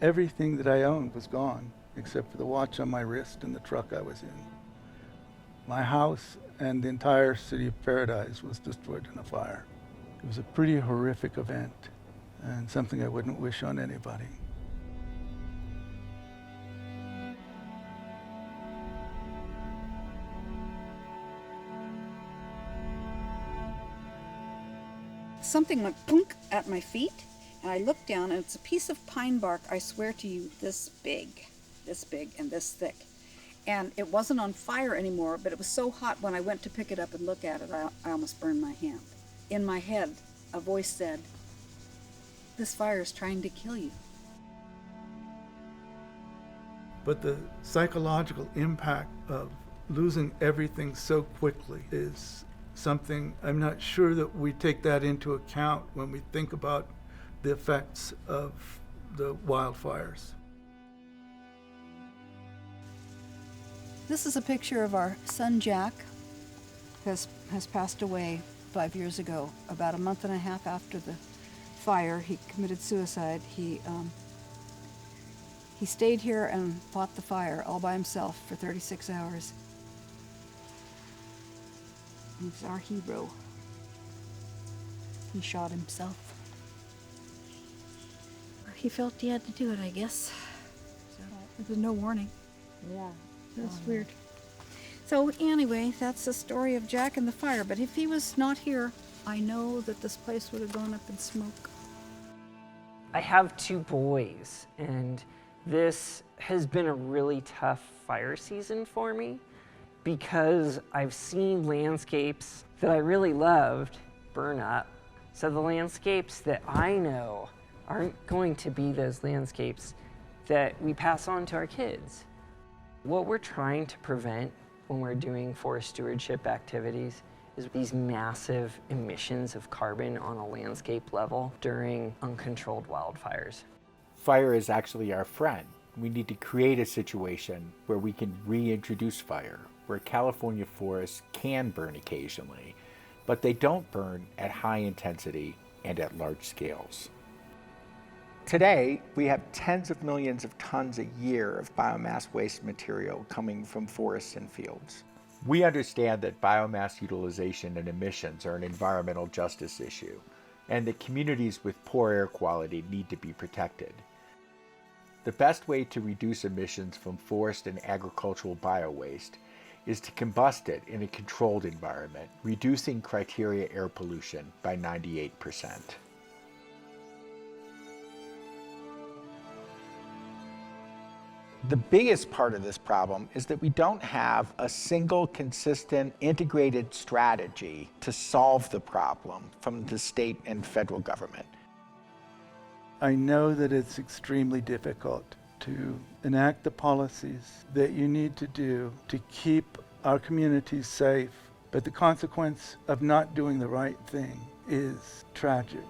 Everything that I owned was gone, except for the watch on my wrist and the truck I was in. My house and the entire city of Paradise was destroyed in a fire. It was a pretty horrific event, and something I wouldn't wish on anybody. Something went plunk at my feet, and I looked down, and it's a piece of pine bark, I swear to you, this big and this thick. And it wasn't on fire anymore, but it was so hot when I went to pick it up and look at it, I almost burned my hand. In my head, a voice said, "This fire is trying to kill you." But the psychological impact of losing everything so quickly is something I'm not sure that we take that into account when we think about the effects of the wildfires. This is a picture of our son Jack, who has passed away 5 years ago. About a month and a half after the fire, he committed suicide. He stayed here and fought the fire all by himself for 36 hours. He's our hero. He shot himself. He felt he had to do it, I guess. So, there was no warning. Yeah. That's weird. So anyway, that's the story of Jack and the fire. But if he was not here, I know that this place would have gone up in smoke. I have 2 boys, and this has been a really tough fire season for me because I've seen landscapes that I really loved burn up. So the landscapes that I know aren't going to be those landscapes that we pass on to our kids. What we're trying to prevent when we're doing forest stewardship activities is these massive emissions of carbon on a landscape level during uncontrolled wildfires. Fire is actually our friend. We need to create a situation where we can reintroduce fire, where California forests can burn occasionally, but they don't burn at high intensity and at large scales. Today, we have tens of millions of tons a year of biomass waste material coming from forests and fields. We understand that biomass utilization and emissions are an environmental justice issue, and that communities with poor air quality need to be protected. The best way to reduce emissions from forest and agricultural biowaste is to combust it in a controlled environment, reducing criteria air pollution by 98%. The biggest part of this problem is that we don't have a single, consistent, integrated strategy to solve the problem from the state and federal government. I know that it's extremely difficult to enact the policies that you need to do to keep our communities safe, but the consequence of not doing the right thing is tragic.